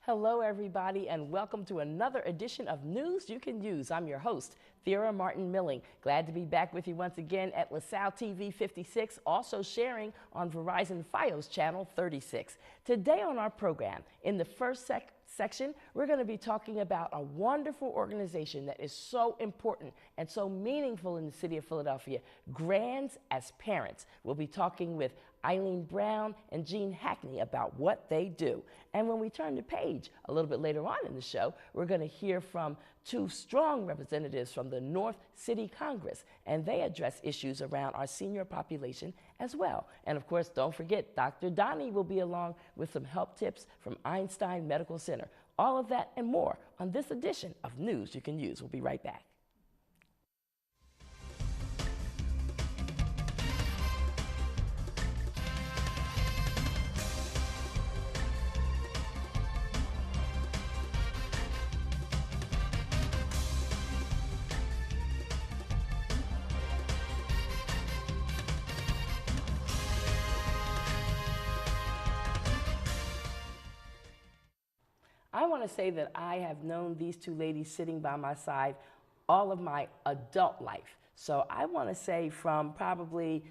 Hello, everybody, and welcome to another edition of News You Can Use. I'm your host, Thera Martin Milling. Glad to be back with you once again at LaSalle TV 56, also sharing on Verizon Fios Channel 36. Today on our program, in the first section, we're going to be talking about a wonderful organization that is so important and so meaningful in the city of Philadelphia, Grands as Parents. We'll be talking with Eileen Brown and Gene Hackney about what they do. And when we turn the page a little bit later on in the show, we're going to hear from two strong representatives from the North City Congress, and they address issues around our senior population as well. And of course, don't forget, Dr. Donnie will be along with some help tips from Einstein Medical Center. All of that and more on this edition of News You Can Use. We'll be right back. I want to say that I have known these two ladies sitting by my side all of my adult life. So I want to say from probably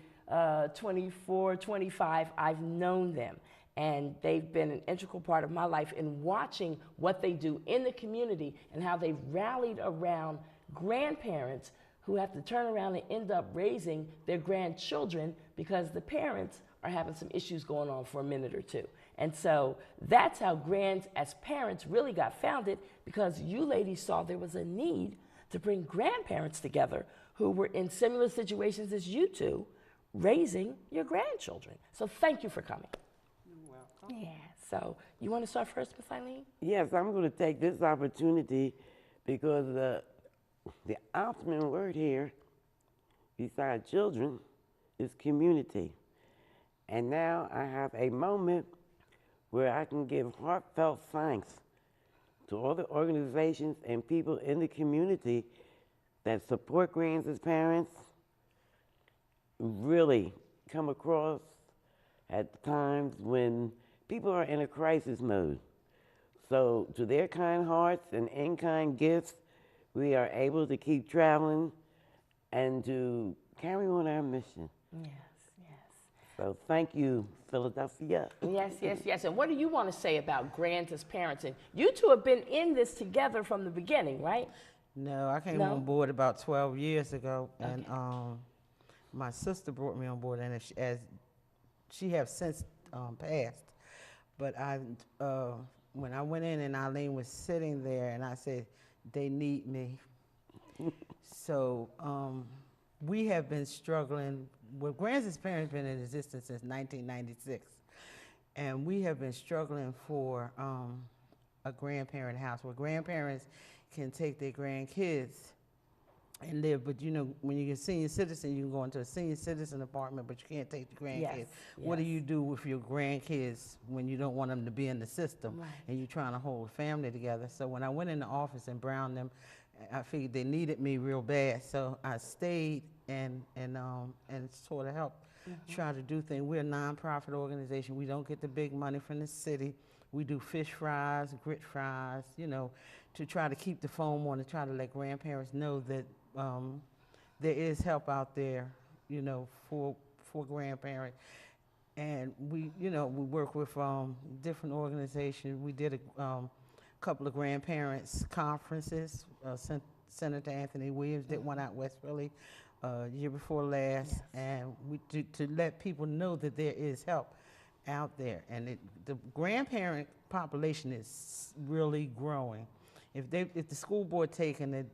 24, 25, I've known them. And they've been an integral part of my life in watching what they do in the community and how they've rallied around grandparents who have to turn around and end up raising their grandchildren because the parents are having some issues going on for a minute or two. And so that's how Grands as Parents really got founded, because you ladies saw there was a need to bring grandparents together who were in similar situations as you two, raising your grandchildren. So thank you for coming. You're welcome. Yeah, so you want to start first, Ms. Eileen? Yes, I'm going to take this opportunity because the ultimate word here, besides children, is community. And now I have a moment where I can give heartfelt thanks to all the organizations and people in the community that support Grands as Parents, really come across at times when people are in a crisis mode. So to their kind hearts and in-kind gifts, we are able to keep traveling and to carry on our mission. Yes. So thank you, Philadelphia. Yes. And what do you want to say about Grands as Parents? And you two have been in this together from the beginning, right? No, I came No? on board about 12 years ago, and Okay. my sister brought me on board, and as she has since passed. But when I went in and Eileen was sitting there, and I said, they need me. So we have been struggling. Well, Grands as Parents been in existence since 1996, and we have been struggling for a grandparent house where grandparents can take their grandkids and live. But you know, when you're a senior citizen, you can go into a senior citizen apartment, but you can't take the grandkids. Yes, What do yes. you do with your grandkids when you don't want them to be in the system, Right. and you're trying to hold a family together? So when I went in the office and browned them, I figured they needed me real bad, so I stayed and sort of helped try to do things. We're a nonprofit organization. We don't get the big money from the city. We do fish fries, grit fries, you know, to try to keep the foam on, to try to let grandparents know that there is help out there, you know, for grandparents. And we work with different organizations. We did a couple of grandparents conferences. Senator Anthony Williams did one out West Philly year before last, Yes. and to let people know that there is help out there, and the grandparent population is really growing. If the school board taking it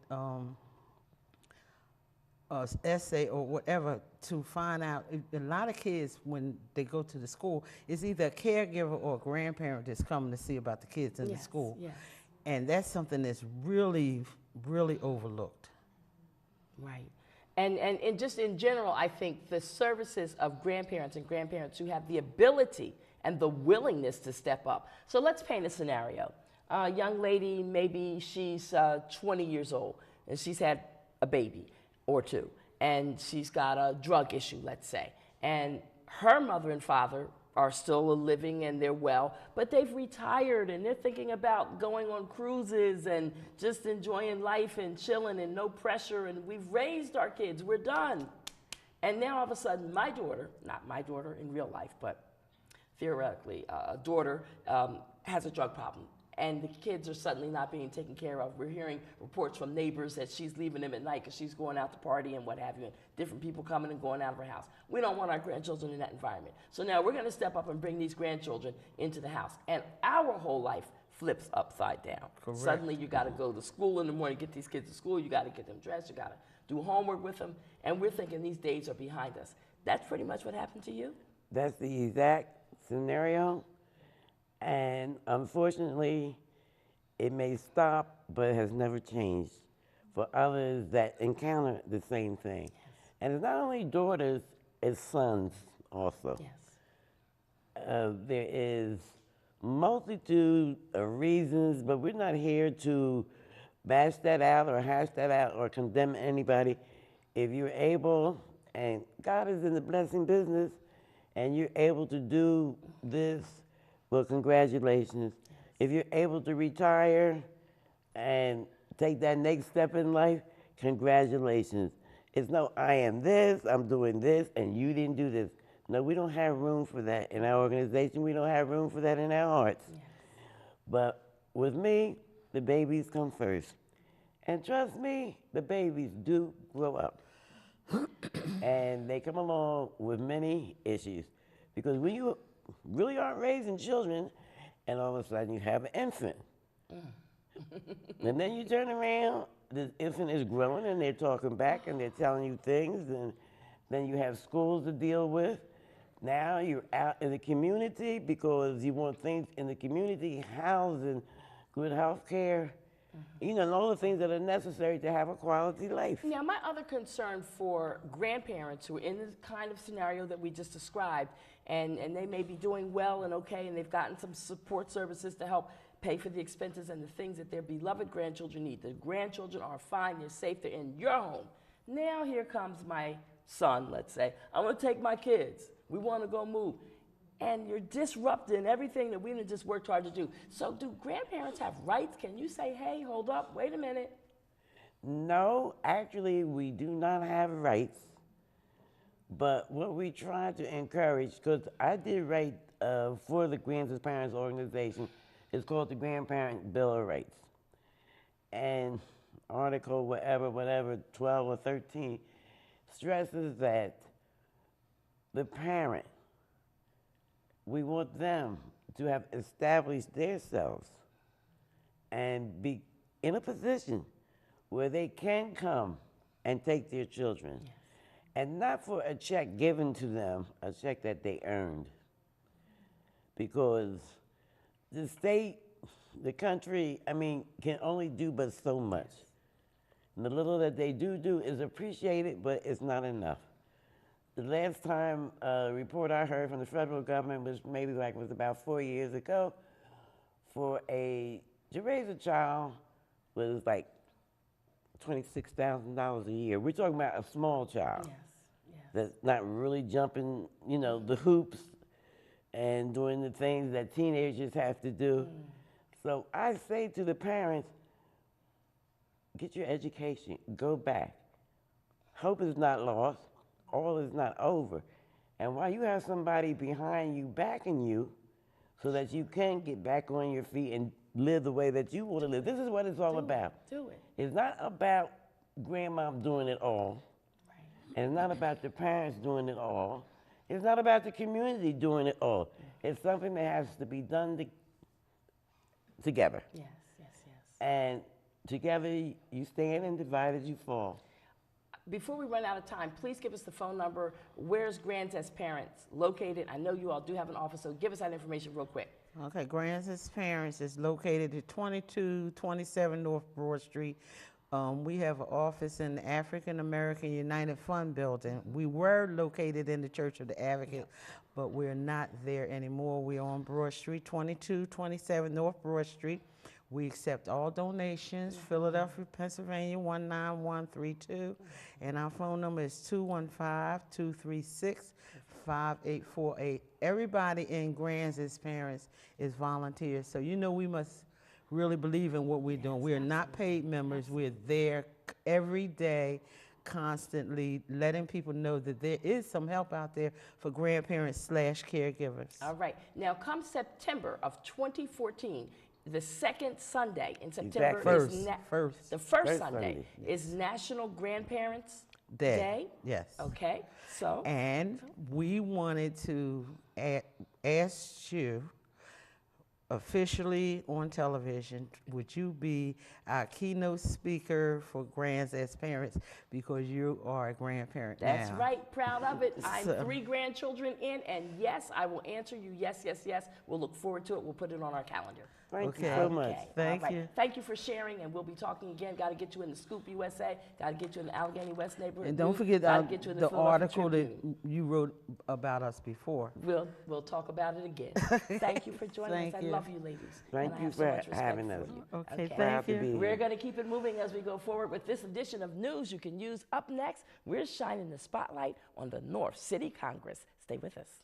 essay or whatever to find out, a lot of kids when they go to the school, it's either a caregiver or a grandparent that's coming to see about the kids in the school. Yes. And that's something that's really, really overlooked. Right. And just in general, I think the services of grandparents and grandparents who have the ability and the willingness to step up. So let's paint a scenario. A young lady, maybe she's 20 years old, and she's had a baby or two, and she's got a drug issue, let's say. And her mother and father are still living and they're well, but they've retired and they're thinking about going on cruises and just enjoying life and chilling and no pressure. And we've raised our kids, we're done. And now all of a sudden, my daughter, not my daughter in real life, but theoretically, a daughter has a drug problem. And the kids are suddenly not being taken care of. We're hearing reports from neighbors that she's leaving them at night because she's going out to party and what have you, and different people coming and going out of her house. We don't want our grandchildren in that environment. So now we're going to step up and bring these grandchildren into the house. And our whole life flips upside down. Correct. Suddenly you got to go to school in the morning, get these kids to school, you got to get them dressed, you got to do homework with them, and we're thinking these days are behind us. That's pretty much what happened to you? That's the exact scenario. And unfortunately, it may stop, but it has never changed for others that encounter the same thing. Yes. And it's not only daughters, it's sons also. Yes. There is multitude of reasons, but we're not here to bash that out or hash that out or condemn anybody. If you're able, and God is in the blessing business, and you're able to do this, well, congratulations. If you're able to retire and take that next step in life, congratulations. It's no, I am this, I'm doing this, and you didn't do this. No, we don't have room for that in our organization. We don't have room for that in our hearts. Yes. But with me, the babies come first. And trust me, the babies do grow up. And they come along with many issues. Because when you really aren't raising children, and all of a sudden you have an infant. And then you turn around, the infant is growing and they're talking back and they're telling you things, and then you have schools to deal with. Now you're out in the community because you want things in the community, housing, good health care, you know, and all the things that are necessary to have a quality life. Now, my other concern for grandparents who are in the kind of scenario that we just described, and they may be doing well and okay, and they've gotten some support services to help pay for the expenses and the things that their beloved grandchildren need. The grandchildren are fine, they're safe, they're in your home. Now here comes my son, let's say. I'm gonna take my kids. We wanna go move. And you're disrupting everything that we done just worked hard to do. So do grandparents have rights? Can you say, hey, hold up, wait a minute? No, actually, we do not have rights. But what we try to encourage, because I did write for the Grandparents Organization, it's called the Grandparent Bill of Rights. And article whatever, 12 or 13, stresses that the parent, we want them to have established themselves and be in a position where they can come and take their children. Yes. And not for a check given to them, a check that they earned. Because the state, the country, I mean, can only do but so much. And the little that they do is appreciated, but it's not enough. The last time report I heard from the federal government was maybe like, was about 4 years ago, to raise a child was like $26,000 a year. We're talking about a small child. Yes, yes. That's not really jumping, you know, the hoops and doing the things that teenagers have to do. So I say to the parents, get your education, go back. Hope is not lost. All is not over. And while you have somebody behind you backing you so that you can get back on your feet and live the way that you want to live, this is what it's all about. Do it. It's not about grandma doing it all. Right. And it's not about the parents doing it all. It's not about the community doing it all. It's something that has to be done together. Yes, yes, yes. And together you stand, and divided you fall. Before we run out of time, please give us the phone number. Where's Grands as Parents located? I know you all do have an office, so give us that information real quick. Okay, Grands as Parents is located at 2227 North Broad Street. We have an office in the African American United Fund building. We were located in the Church of the Advocate, but we're not there anymore. We're on Broad Street, 2227 North Broad Street. We accept all donations, Philadelphia, Pennsylvania, 19132. And our phone number is 5848. Everybody in Grants as parents is volunteers. So you know we must really believe in what we're doing. We are not paid members. We're there every day, constantly letting people know that there is some help out there for grandparents/caregivers. All right. Now, come September of 2014, the second Sunday in September First, is first. the first First Sunday Sunday, is National Grandparents Day. Day. Yes. Okay. So And we wanted to ask you officially on television, would you be our keynote speaker for Grants as Parents, because you are a grandparent that's now. right. Proud of it. I'm So- 3 grandchildren in, and yes, I will answer you. Yes, yes, yes. We'll look forward to it. We'll put it on our calendar. Thank you Okay. so much. Okay. Thank All right. you. Thank you for sharing, and we'll be talking again. Got to get you in the Scoop USA. Got to get you in the Allegheny West neighborhood. And don't News. forget Gotta get you in the Philadelphia article Tribune. that you wrote about us before. We'll talk about it again. Thank you for joining Thank us. I you. love you, ladies. Thank and I you have so for much respect having for us. you. Okay, Proud thank to you. be here. We're going to keep it moving as we go forward with this edition of News You Can Use. Up next, we're shining the spotlight on the North City Congress. Stay with us.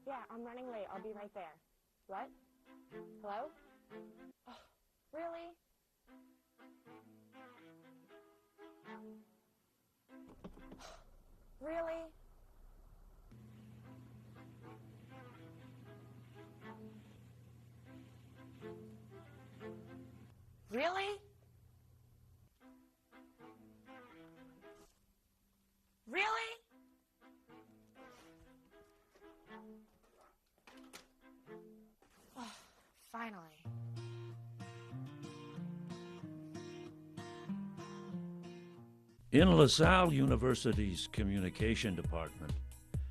Yeah, I'm running late. I'll be right there. What? Hello? Oh, really? Really? Really? Really? Oh, finally. In LaSalle University's Communication Department,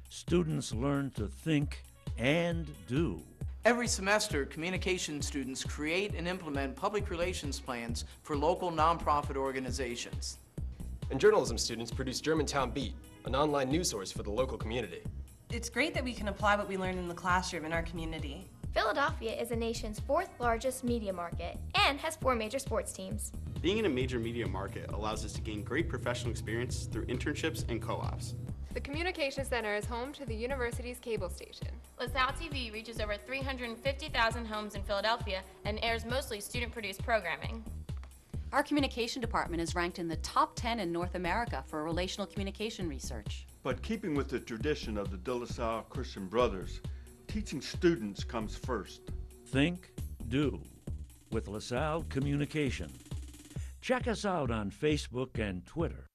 students learn to think and do. Every semester, communication students create and implement public relations plans for local nonprofit organizations. And journalism students produce Germantown Beat, an online news source for the local community. It's great that we can apply what we learn in the classroom in our community. Philadelphia is the nation's 4th largest media market and has 4 major sports teams. Being in a major media market allows us to gain great professional experience through internships and co-ops. The Communication Center is home to the university's cable station. LaSalle TV reaches over 350,000 homes in Philadelphia and airs mostly student-produced programming. Our communication department is ranked in the top 10 in North America for relational communication research. But keeping with the tradition of the De La Salle Christian Brothers, teaching students comes first. Think, do with LaSalle Communication. Check us out on Facebook and Twitter.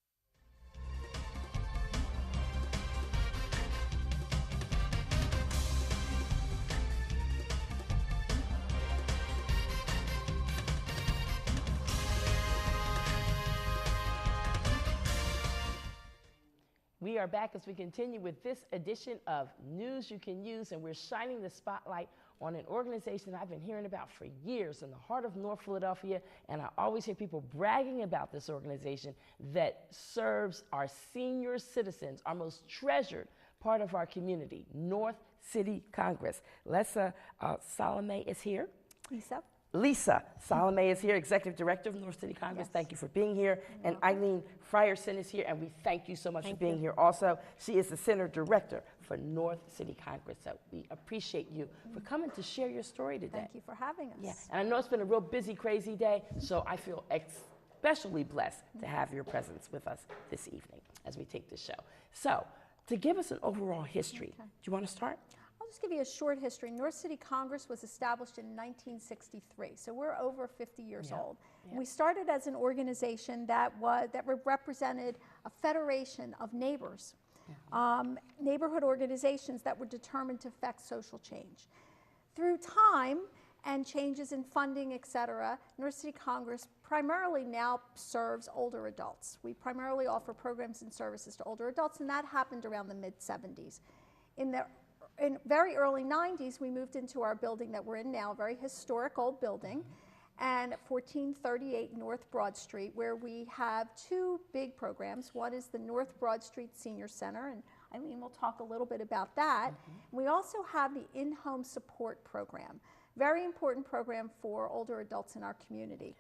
We we are back as we continue with this edition of News You Can Use, and we're shining the spotlight on an organization I've been hearing about for years in the heart of North Philadelphia, and I always hear people bragging about this organization that serves our senior citizens, our most treasured part of our community, North City Congress. Lisa Salome is here. Lisa Salome is here, Executive Director of North City Congress. Yes. Thank you for being here. And Eileen Frierson is here, and we thank you so much for being here also. She is the Center Director for North City Congress. So we appreciate you for coming to share your story today. Thank you for having us. Yeah. And I know it's been a real busy, crazy day, so I feel especially blessed to have your presence with us this evening as we take this show. So to give us an overall history, do you want to start? I'll just give you a short history. North City Congress was established in 1963, so we're over 50 years old. Yeah. We started as an organization that represented a federation of neighbors, neighborhood organizations that were determined to affect social change. Through time and changes in funding, et cetera, North City Congress primarily now serves older adults. We primarily offer programs and services to older adults, and that happened around the mid-70s. In very early 90s, we moved into our building that we're in now, a very historic old building, and 1438 North Broad Street, where we have two big programs. One is the North Broad Street Senior Center, and Eileen will talk a little bit about that. We also have the in-home support program, very important program for older adults in our community.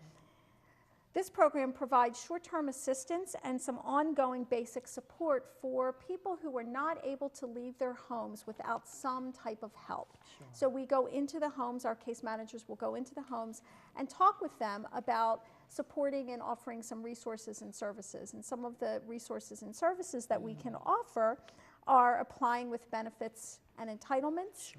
This program provides short-term assistance and some ongoing basic support for people who are not able to leave their homes without some type of help. Sure. So we go into the homes, our case managers will go into the homes and talk with them about supporting and offering some resources and services. And some of the resources and services that we can offer are applying with benefits and entitlements,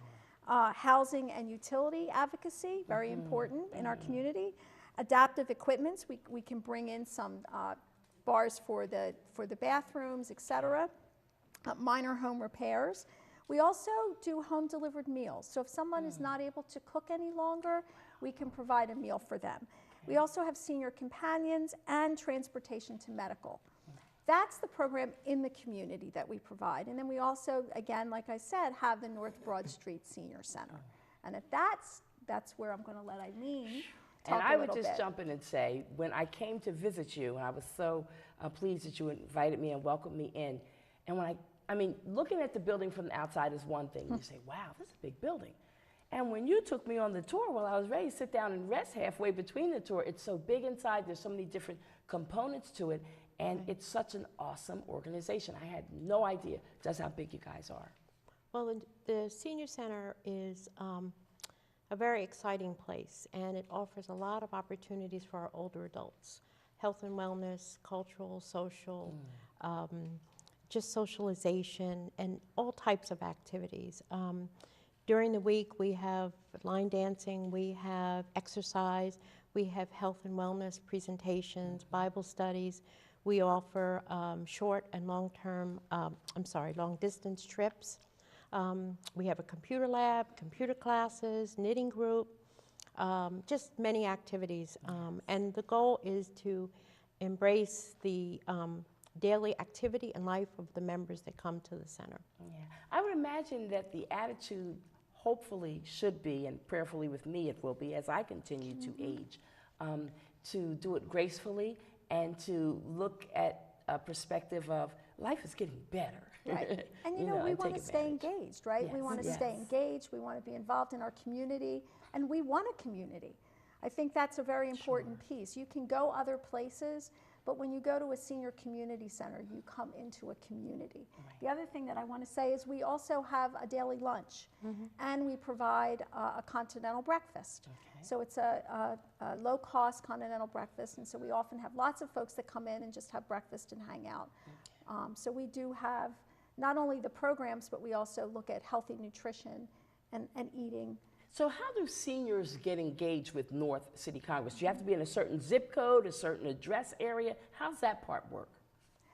housing and utility advocacy, very important in our community. Adaptive equipments, we can bring in some bars for the bathrooms, et cetera. Minor home repairs. We also do home delivered meals. So if someone is not able to cook any longer, we can provide a meal for them. We also have senior companions and transportation to medical. That's the program in the community that we provide. And then we also, again, like I said, have the North Broad Street Senior Center. And if that's where I'm going to let Eileen. And I would just jump in and say, when I came to visit you, and I was so pleased that you invited me and welcomed me in, and when I mean, looking at the building from the outside is one thing. You say, wow, this is a big building. And when you took me on the tour, well, I was ready to sit down and rest halfway between the tour. It's so big inside. There's so many different components to it, and it's such an awesome organization. I had no idea just how big you guys are. Well, the Senior Center is a very exciting place, and it offers a lot of opportunities for our older adults. Health and wellness, cultural, social, just socialization, and all types of activities. During the week, we have line dancing, we have exercise, we have health and wellness presentations, Bible studies. We offer short and long-term, long distance trips. We have a computer lab, computer classes, knitting group, just many activities. And the goal is to embrace the daily activity and life of the members that come to the center. Yeah. I would imagine that the attitude hopefully should be, and prayerfully with me it will be, as I continue to age, to do it gracefully and to look at a perspective of life is getting better. Right. And you know, we want to stay engaged, right? Yes. We want to stay engaged, we want to be involved in our community, and we want a community. I think that's a very important piece. You can go other places, but when you go to a senior community center, you come into a community. Right. The other thing that I want to say is we also have a daily lunch, and we provide a continental breakfast. So it's a low-cost continental breakfast, and so we often have lots of folks that come in and just have breakfast and hang out. So we do have not only the programs, but we also look at healthy nutrition and eating. So how do seniors get engaged with North City Congress? Do you have to be in a certain zip code, a certain address area? How's that part work?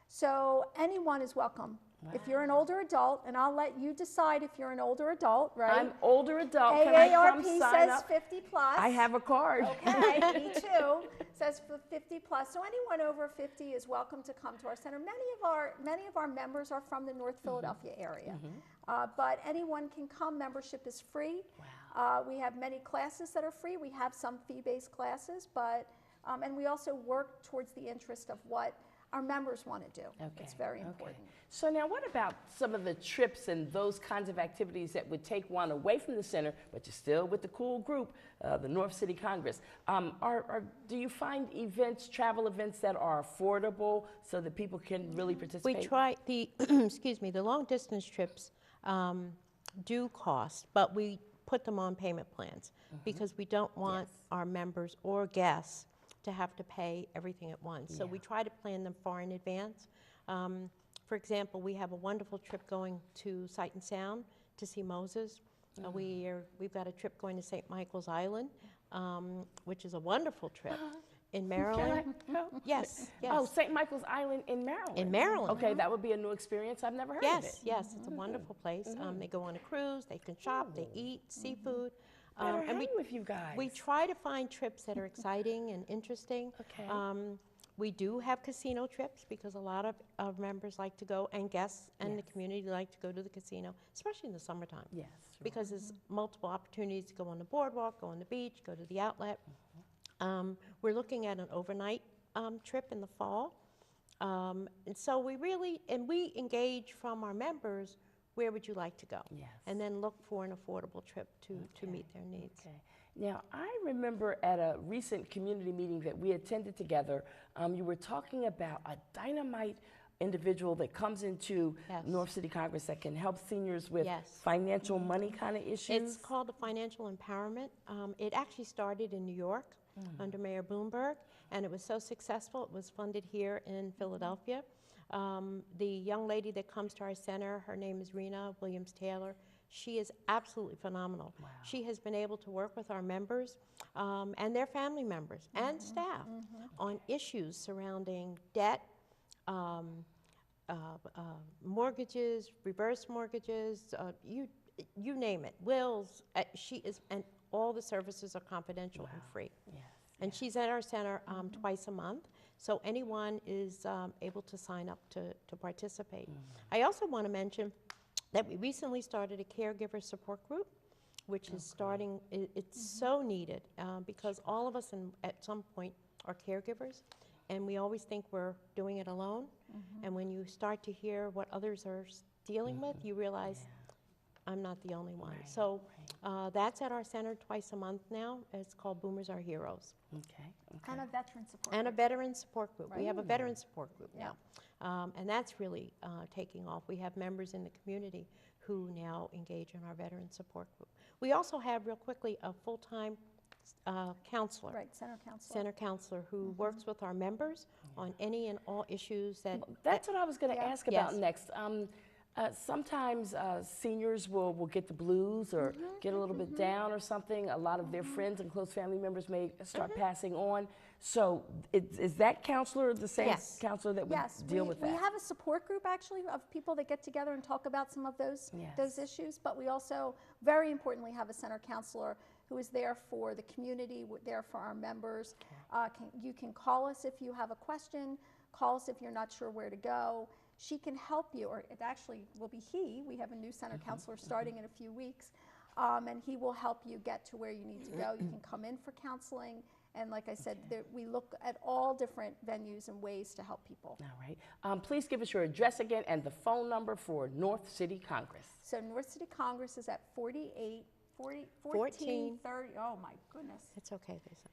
So anyone is welcome If you're an older adult, and I'll let you decide if you're an older adult, right? I'm older adult. Can I come AARP sign says up? 50 plus. I have a card. Okay, me too. Says for 50 plus. So anyone over 50 is welcome to come to our center. Many of our members are from the North Philadelphia area. But anyone can come. Membership is free. Wow. We have many classes that are free. We have some fee-based classes, but and we also work towards the interest of what our members want to do. Okay. It's very important. So now what about some of the trips and those kinds of activities that would take one away from the center, but you're still with the cool group, the North City Congress? Do you find events, travel events that are affordable so that people can really participate? We try the, excuse me, the long distance trips do cost, but we put them on payment plans because we don't want our members or guests to have to pay everything at once. So we try to plan them far in advance. For example, we have a wonderful trip going to Sight and Sound to see Moses. We've got a trip going to St. Michael's Island, which is a wonderful trip. In Maryland? Yes, yes. Oh, St. Michael's Island in Maryland. In Maryland. Okay, that would be a new experience. I've never heard of it. Yes, it's a wonderful place. They go on a cruise, they can shop, they eat seafood. Better hang with you guys. We try to find trips that are exciting and interesting. Okay. We do have casino trips because a lot of members like to go, and guests and the community like to go to the casino, especially in the summertime. Yes. Because there's multiple opportunities to go on the boardwalk, go on the beach, go to the outlet. We're looking at an overnight trip in the fall. And so we engage from our members, where would you like to go? Yes. And then look for an affordable trip to meet their needs. Okay. Now, I remember at a recent community meeting that we attended together, you were talking about a dynamite individual that comes into North City Congress that can help seniors with financial money kind of issues. It's called the Financial Empowerment. It actually started in New York under Mayor Bloomberg, and it was so successful, it was funded here in Philadelphia. The young lady that comes to our center, her name is Rena Williams-Taylor. She is absolutely phenomenal. Wow. She has been able to work with our members and their family members and staff on issues surrounding debt, mortgages, reverse mortgages, you name it, wills. And all the services are confidential and free. Yes. And she's at our center twice a month. So anyone is able to sign up to participate. I also want to mention that we recently started a caregiver support group, which is starting, it's so needed because all of us at some point are caregivers, and we always think we're doing it alone. And when you start to hear what others are dealing with, you realize I'm not the only one. So that's at our center twice a month now. It's called Boomers Are Heroes. Okay. And a veteran support And group. a veteran support group. Right. We have a veteran support group now. And that's really taking off. We have members in the community who now engage in our veteran support group. We also have, real quickly, a full-time counselor. Right, center counselor. Center counselor who works with our members on any and all issues that... That's what I was going to ask about next. Sometimes seniors will get the blues or get a little bit down or something. A lot of their friends and close family members may start passing on. So is that counselor the same counselor that would deal with that? We have a support group, actually, of people that get together and talk about some of those issues. But we also, very importantly, have a center counselor who is there for the community, there for our members. You can call us if you have a question. Call us if you're not sure where to go. She can help you, or it actually will be he. We have a new center counselor starting in a few weeks, and he will help you get to where you need to go. You can come in for counseling, and like I said, we look at all different venues and ways to help people. All right. Please give us your address again and the phone number for North City Congress. So North City Congress is at 1430. Oh my goodness. It's okay, Lisa.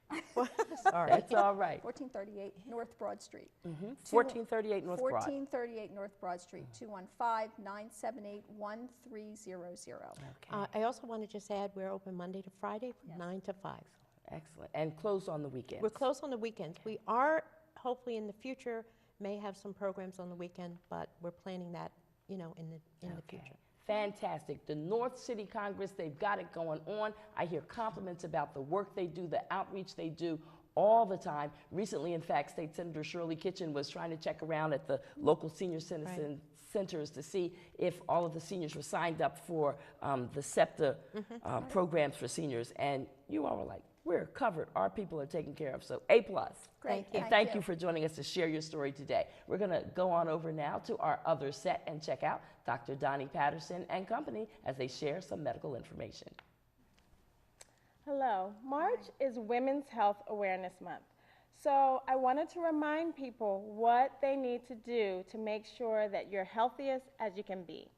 Sorry. That's all right. 1438 North Broad Street. 1438 North Broad. 1438 North Broad Street, 215-978-1300. I also want to just add, we're open Monday to Friday from 9 to 5. Excellent. And closed on the weekends. We're closed on the weekends. We are, hopefully in the future, may have some programs on the weekend, but we're planning that, in the future. Fantastic. The North City Congress, they've got it going on. I hear compliments about the work they do, the outreach they do, all the time. Recently, in fact, State Senator Shirley Kitchen was trying to check around at the local senior citizen centers to see if all of the seniors were signed up for the SEPTA programs for seniors. And you all were like, we're covered. Our people are taken care of. So A+. Great. And thank you for joining us to share your story today. We're going to go on over now to our other set and check out Dr. Donnie Patterson and company as they share some medical information. Hello. March is Women's Health Awareness Month. So I wanted to remind people what they need to do to make sure that you're healthiest as you can be.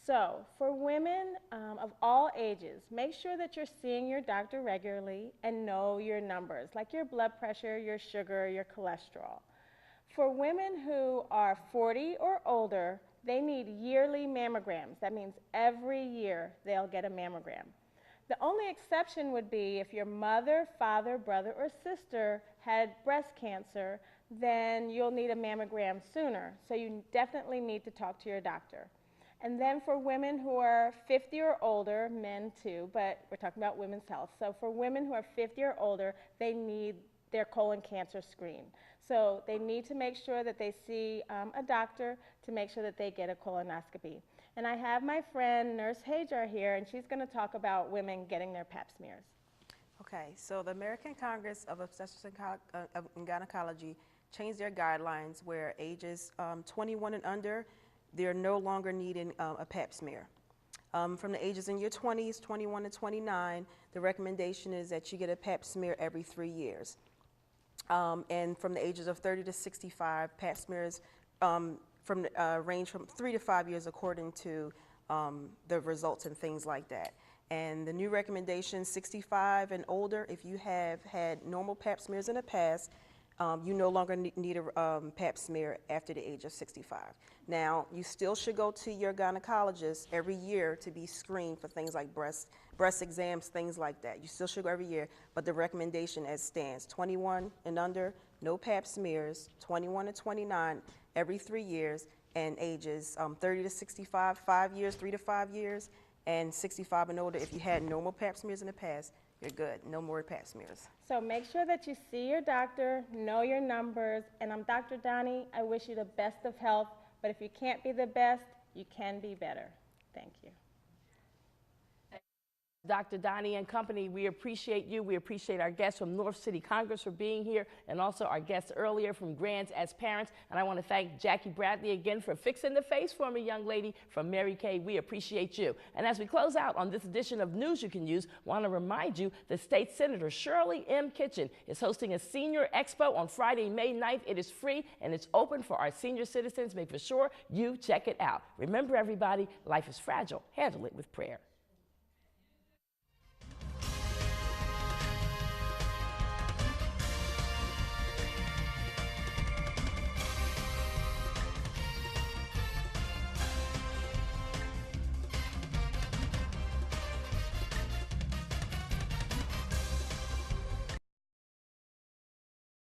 So for women of all ages, make sure that you're seeing your doctor regularly and know your numbers, like your blood pressure, your sugar, your cholesterol. For women who are 40 or older, they need yearly mammograms. That means every year they'll get a mammogram. The only exception would be if your mother, father, brother, or sister had breast cancer, then you'll need a mammogram sooner. So you definitely need to talk to your doctor. And then for women who are 50 or older, men too, but we're talking about women's health. So for women who are 50 or older, they need their colon cancer screen. So they need to make sure that they see a doctor to make sure that they get a colonoscopy. And I have my friend Nurse Hajar here, and she's going to talk about women getting their pap smears. Okay, so the American Congress of Obstetrics and Gynecology changed their guidelines where ages 21 and under, they're no longer needing a pap smear. From the ages in your 20s, 21 to 29, the recommendation is that you get a pap smear every 3 years. And from the ages of 30 to 65, pap smears range from 3 to 5 years according to the results and things like that. And the new recommendation, 65 and older, if you have had normal pap smears in the past, you no longer need a pap smear after the age of 65. Now, you still should go to your gynecologist every year to be screened for things like breast exams, things like that. You still should go every year, but the recommendation as stands, 21 and under, no pap smears, 21 to 29, every 3 years, and ages 30 to 65, 5 years, 3 to 5 years, and 65 and older, if you had normal pap smears in the past, you're good. No more pap smears. So make sure that you see your doctor, know your numbers, and I'm Dr. Donnie. I wish you the best of health, but if you can't be the best, you can be better. Thank you. Dr. Donnie and company, we appreciate you. We appreciate our guests from North City Congress for being here, and also our guests earlier from Grands as Parents. And I want to thank Jackie Bradley again for fixing the face for me, young lady from Mary Kay. We appreciate you. And as we close out on this edition of News You Can Use, I want to remind you that State Senator Shirley M. Kitchen is hosting a senior expo on Friday, May 9th. It is free and it's open for our senior citizens. Make for sure you check it out. Remember, everybody, life is fragile. Handle it with prayer.